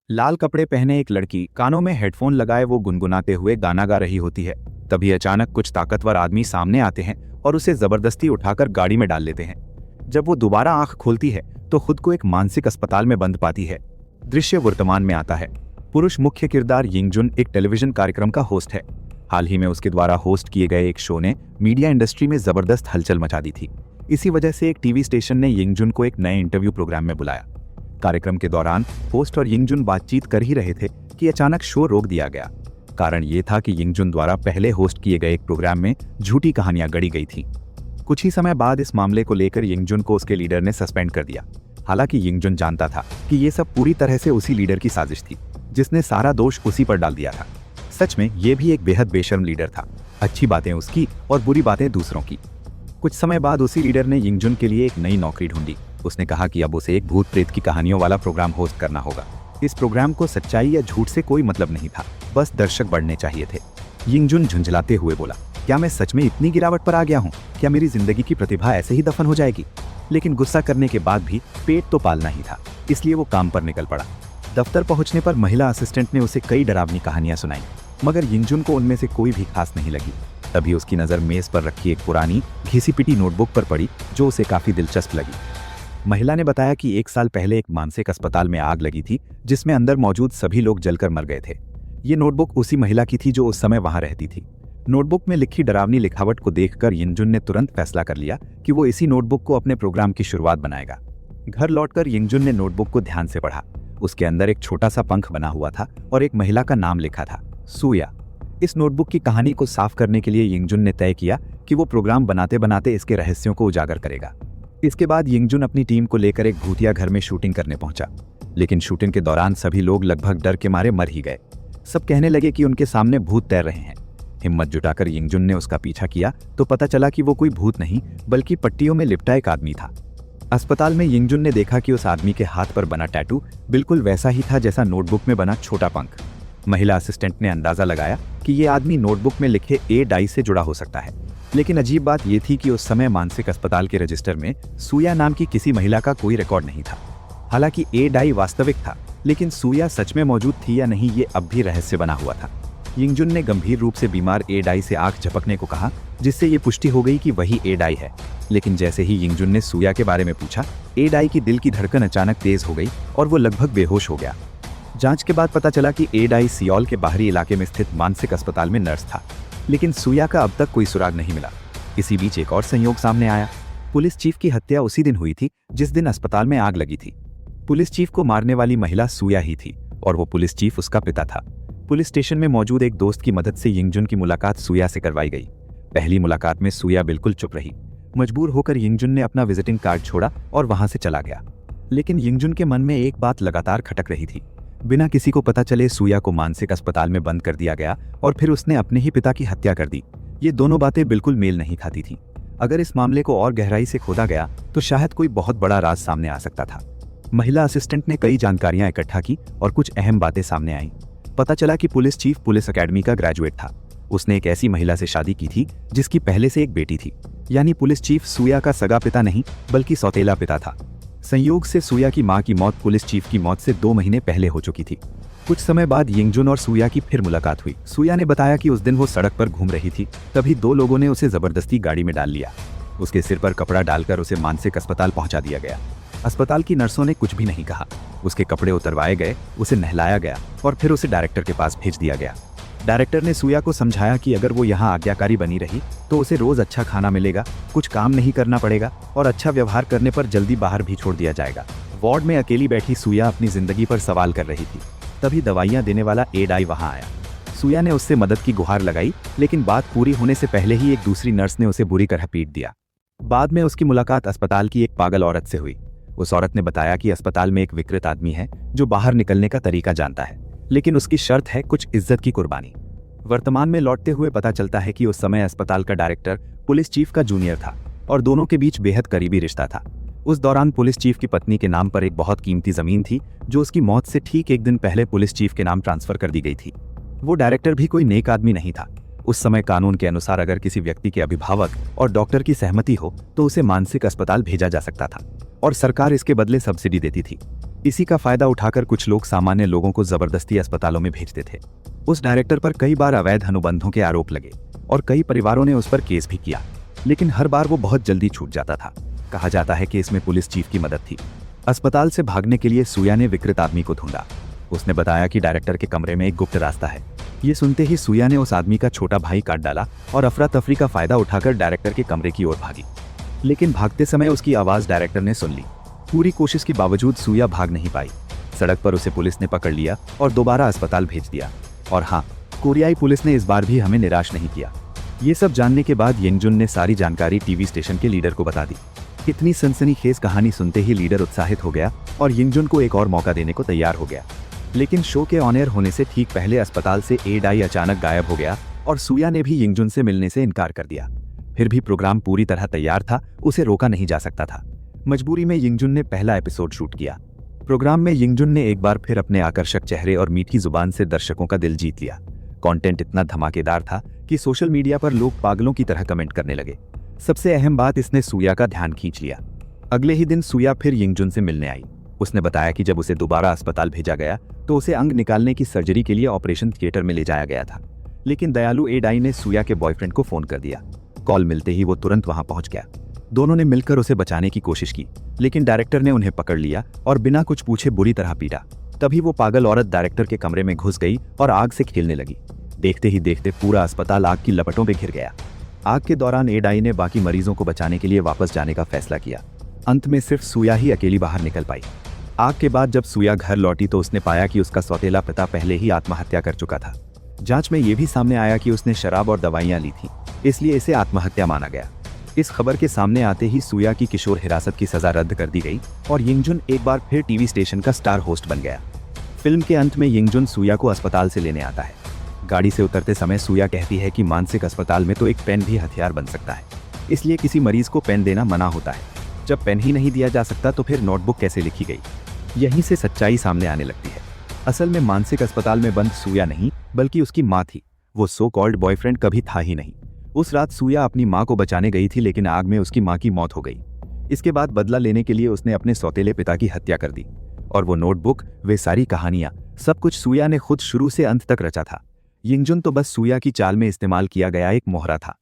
लाल कपड़े पहने एक लड़की कानों में हेडफोन लगाए वो गुनगुनाते हुए गाना गा रही होती है। तभी अचानक कुछ ताकतवर आदमी सामने आते हैं और उसे जबरदस्ती उठाकर गाड़ी में डाल लेते हैं। जब वो दोबारा आंख खोलती है तो खुद को एक मानसिक अस्पताल में बंद पाती है। दृश्य वर्तमान में आता है। पुरुष मुख्य किरदार यिंगजुन एक टेलीविजन कार्यक्रम का होस्ट है। हाल ही में उसके द्वारा होस्ट किए गए एक शो ने मीडिया इंडस्ट्री में जबरदस्त हलचल मचा दी थी। इसी वजह से एक टीवी स्टेशन ने यिंगजुन को एक नए इंटरव्यू प्रोग्राम में बुलाया। कार्यक्रम के दौरान होस्ट और यिंगजुन बातचीत कर ही रहे थे कि अचानक शो रोक दिया गया। कारण ये था कि यिंगजुन द्वारा पहले होस्ट किए गए एक प्रोग्राम में झूठी कहानियां गढ़ी गई थी। कुछ ही समय बाद इस मामले को लेकर यिंगजुन को उसके लीडर ने सस्पेंड कर दिया। हालांकि यिंगजुन जानता था कि ये सब पूरी तरह से उसी लीडर की साजिश थी, जिसने सारा दोष उसी पर डाल दिया था। सच में ये भी एक बेहद बेशर्म लीडर था। अच्छी बातें उसकी और बुरी बातें दूसरों की। कुछ समय बाद उसी लीडर ने यिंगजुन के लिए एक नई नौकरी ढूंढी। उसने कहा कि अब उसे एक भूत प्रेत की कहानियों वाला प्रोग्राम होस्ट करना होगा। इस प्रोग्राम को सच्चाई या झूठ से कोई मतलब नहीं था, बस दर्शक बढ़ने चाहिए थे। यिंगजुन झुंझलाते हुए बोला, क्या मैं सच में इतनी गिरावट पर आ गया हूँ? क्या मेरी जिंदगी की प्रतिभा ऐसे ही दफन हो जाएगी? लेकिन गुस्सा करने के बाद भी पेट तो पालना ही था, इसलिए वो काम पर निकल पड़ा। दफ्तर पहुंचने पर महिला असिस्टेंट ने उसे कई डरावनी कहानियां सुनाई, मगर यिंगजुन को उनमें से कोई भी खास नहीं लगी। तभी उसकी नज़र मेज पर रखी एक पुरानी घिसी पिटी नोटबुक पर पड़ी, जो उसे काफी दिलचस्प लगी। महिला ने बताया कि 1 साल पहले एक मानसिक अस्पताल में आग लगी थी, जिसमें अंदर मौजूद सभी लोग जलकर मर गए थे। ये नोटबुक उसी महिला की थी जो उस समय वहां रहती थी। नोटबुक में लिखी डरावनी लिखावट को देखकर यिंगजुन ने तुरंत फैसला कर लिया कि वो इसी नोटबुक को अपने प्रोग्राम की शुरुआत बनाएगा। घर लौटकर यिंगजुन ने नोटबुक को ध्यान से पढ़ा। उसके अंदर एक छोटा सा पंख बना हुआ था और एक महिला का नाम लिखा था, सूया। इस नोटबुक की कहानी को साफ करने के लिए यिंगजुन ने तय किया कि वो प्रोग्राम बनाते बनाते इसके रहस्यों को उजागर करेगा। इसके बाद यिंगजुन अपनी टीम को लेकर एक भूतिया घर में शूटिंग करने पहुंचा, लेकिन शूटिंग के दौरान सभी लोग लगभग डर के मारे मर ही गए। सब कहने लगे कि उनके सामने भूत तैर रहे हैं। हिम्मत जुटाकर यिंगजुन ने उसका पीछा किया तो पता चला कि वो कोई भूत नहीं बल्कि पट्टियों में लिपटा एक आदमी था। अस्पताल में यिंगजुन ने देखा कि उस आदमी के हाथ पर बना टैटू बिल्कुल वैसा ही था जैसा नोटबुक में बना छोटा पंख। महिला असिस्टेंट ने अंदाजा लगाया कि ये आदमी नोटबुक में लिखे ए डाई से जुड़ा हो सकता है। लेकिन अजीब बात यह थी कि उस समय मानसिक अस्पताल के रजिस्टर में सूया नाम की किसी महिला का कोई रिकॉर्ड नहीं था। हालांकि ए डाई वास्तविक था, लेकिन सूया सच में मौजूद थी या नहीं ये अब भी रहस्य बना हुआ था। यिंगजुन ने गंभीर रूप से बीमार ए डाई से आंख झपकने को कहा, जिससे ये पुष्टि हो गई कि वही ए डाई है। लेकिन जैसे ही यिंगजुन ने सूया के बारे में पूछा, ए डाई की दिल की धड़कन अचानक तेज हो गई और वो लगभग बेहोश हो गया। जांच के बाद पता चला कि ए डाई सियोल के बाहरी इलाके में स्थित मानसिक अस्पताल में नर्स था, लेकिन सूया का अब तक कोई सुराग नहीं मिला। इसी बीच एक और संयोग सामने आया। पुलिस चीफ की हत्या उसी दिन हुई थी जिस दिन अस्पताल में आग लगी थी। पुलिस चीफ को मारने वाली महिला सूया ही थी और वो पुलिस चीफ उसका पिता था। पुलिस स्टेशन में मौजूद एक दोस्त की मदद से यिंगजुन की मुलाकात सूया से करवाई गई। पहली मुलाकात में सूया बिल्कुल चुप रही। मजबूर होकर यिंगजुन ने अपना विजिटिंग कार्ड छोड़ा और वहां से चला गया। लेकिन यिंगजुन के मन में एक बात लगातार खटक रही थी। बिना किसी को पता चले सूया को मानसिक अस्पताल में बंद कर दिया गया और फिर उसने अपने ही पिता की हत्या कर दी। ये दोनों बातें बिल्कुल मेल नहीं खाती थीं। अगर इस मामले को और गहराई से खोदा गया तो शायद कोई बहुत बड़ा राज सामने आ सकता था। महिला असिस्टेंट ने कई जानकारियां इकट्ठा की और कुछ अहम बातें सामने आईं। पता चला कि पुलिस चीफ पुलिस अकेडमी का ग्रेजुएट था। उसने एक ऐसी महिला से शादी की थी जिसकी पहले से एक बेटी थी। यानी पुलिस चीफ सूया का सगा पिता नहीं बल्कि सौतेला पिता था। संयोग से सूया की मां की मौत पुलिस चीफ की मौत से 2 महीने पहले हो चुकी थी। कुछ समय बाद यिंगजुन और सूया की फिर मुलाकात हुई। सूया ने बताया कि उस दिन वो सड़क पर घूम रही थी, तभी 2 लोगों ने उसे जबरदस्ती गाड़ी में डाल लिया। उसके सिर पर कपड़ा डालकर उसे मानसिक अस्पताल पहुंचा दिया गया। अस्पताल की नर्सों ने कुछ भी नहीं कहा। उसके कपड़े उतरवाए गए, उसे नहलाया गया और फिर उसे डायरेक्टर के पास भेज दिया गया। डायरेक्टर ने सूया को समझाया कि अगर वो यहाँ आज्ञाकारी बनी रही तो उसे रोज अच्छा खाना मिलेगा, कुछ काम नहीं करना पड़ेगा और अच्छा व्यवहार करने पर जल्दी बाहर भी छोड़ दिया जाएगा। वार्ड में अकेली बैठी सूया अपनी जिंदगी पर सवाल कर रही थी। तभी दवाइयाँ देने वाला ए डाई वहाँ आया। सूया ने उससे मदद की गुहार लगाई, लेकिन बात पूरी होने से पहले ही एक दूसरी नर्स ने उसे बुरी तरह पीट दिया। बाद में उसकी मुलाकात अस्पताल की एक पागल औरत से हुई। उस औरत ने बताया कि अस्पताल में एक विकृत आदमी है जो बाहर निकलने का तरीका जानता है, लेकिन उसकी शर्त है कुछ इज्जत की कुर्बानी। वर्तमान में लौटते हुए पता चलता है कि उस समय अस्पताल का डायरेक्टर पुलिस चीफ का जूनियर था और दोनों के बीच बेहद करीबी रिश्ता था। उस दौरान पुलिस चीफ की पत्नी के नाम पर एक बहुत कीमती जमीन थी जो उसकी मौत से ठीक 1 दिन पहले पुलिस चीफ के नाम ट्रांसफर कर दी गई थी। वो डायरेक्टर भी कोई नेक आदमी नहीं था। उस समय कानून के अनुसार अगर किसी व्यक्ति के अभिभावक और डॉक्टर की सहमति हो तो उसे मानसिक अस्पताल भेजा जा सकता था और सरकार इसके बदले सब्सिडी देती थी। इसी का फायदा उठाकर कुछ लोग सामान्य लोगों को जबरदस्ती अस्पतालों में भेजते थे। उस डायरेक्टर पर कई बार अवैध अनुबंधों के आरोप लगे और कई परिवारों ने उस पर केस भी किया, लेकिन हर बार वो बहुत जल्दी छूट जाता था। कहा जाता है कि इसमें पुलिस चीफ की मदद थी। अस्पताल से भागने के लिए सूया ने विकृत आदमी को ढूंढा। उसने बताया कि डायरेक्टर के कमरे में एक गुप्त रास्ता है। ये सुनते ही सूया ने उस आदमी का छोटा भाई काट डाला और अफरा तफरी का फायदा उठाकर डायरेक्टर के कमरे की ओर भागी। लेकिन भागते समय उसकी आवाज डायरेक्टर ने सुन ली। पूरी कोशिश के बावजूद सूया भाग नहीं पाई। सड़क पर उसे पुलिस ने पकड़ लिया और दोबारा अस्पताल भेज दिया। और हाँ, कोरियाई पुलिस ने इस बार भी हमें निराश नहीं किया। ये सब जानने के बाद यिंगजुन ने सारी जानकारी टीवी स्टेशन के लीडर को बता दी। इतनी सनसनीखेज कहानी सुनते ही लीडर उत्साहित हो गया और यिंगजुन को एक और मौका देने को तैयार हो गया। लेकिन शो के ऑन एयर होने से ठीक पहले अस्पताल से एडाई अचानक गायब हो गया और सूया ने भी यिंगजुन से मिलने से इनकार कर दिया। फिर भी प्रोग्राम पूरी तरह तैयार था, उसे रोका नहीं जा सकता था। मजबूरी में यिंगजुन ने पहला एपिसोड शूट किया। प्रोग्राम में यिंगजुन ने एक बार फिर अपने आकर्षक चेहरे और मीठी जुबान से दर्शकों का दिल जीत लिया। कंटेंट इतना धमाकेदार था कि सोशल मीडिया पर लोग पागलों की तरह कमेंट करने लगे। सबसे अहम बात, इसने सूया का ध्यान खींच लिया। अगले ही दिन सूया फिर यिंगजुन से मिलने आई। उसने बताया कि जब उसे दोबारा अस्पताल भेजा गया तो उसे अंग निकालने की सर्जरी के लिए ऑपरेशन थिएटर में ले जाया गया था। लेकिन दयालु एडाई ने सूया के बॉयफ्रेंड को फोन कर दिया। कॉल मिलते ही वो तुरंत वहां पहुंच गया। दोनों ने मिलकर उसे बचाने की कोशिश की, लेकिन डायरेक्टर ने उन्हें पकड़ लिया और बिना कुछ पूछे बुरी तरह पीटा। तभी वो पागल औरत डायरेक्टर के कमरे में घुस गई और आग से खेलने लगी। देखते ही देखते पूरा अस्पताल आग की लपटों में घिर गया। आग के दौरान एडाई ने बाकी मरीजों को बचाने के लिए वापस जाने का फैसला किया। अंत में सिर्फ सूया ही अकेली बाहर निकल पाई। आग के बाद जब सूया घर लौटी तो उसने पाया कि उसका सौतेला पिता पहले ही आत्महत्या कर चुका था। जांच में यह भी सामने आया कि उसने शराब और दवाइयां ली थी, इसलिए इसे आत्महत्या माना गया। इस खबर के सामने आते ही सूया की किशोर हिरासत की सजा रद्द कर दी गई और यिंगजुन एक बार फिर टीवी स्टेशन का स्टार होस्ट बन गया। फिल्म के अंत में यिंगजुन सूया को अस्पताल से लेने आता है। गाड़ी से उतरते समय सूया कहती है कि मानसिक अस्पताल में तो एक पेन भी हथियार बन सकता है, इसलिए किसी मरीज को पेन देना मना होता है। जब पेन ही नहीं दिया जा सकता तो फिर नोटबुक कैसे लिखी गई? यहीं से सच्चाई सामने आने लगती है। असल में मानसिक अस्पताल में बंद सूया नहीं, बल्कि उसकी माँ थी। वो सो कॉल्ड बॉयफ्रेंड कभी था ही नहीं। उस रात सूया अपनी माँ को बचाने गई थी, लेकिन आग में उसकी माँ की मौत हो गई। इसके बाद बदला लेने के लिए उसने अपने सौतेले पिता की हत्या कर दी। और वो नोटबुक, वे सारी कहानियां, सब कुछ सूया ने खुद शुरू से अंत तक रचा था। यिंगजुन तो बस सूया की चाल में इस्तेमाल किया गया एक मोहरा था।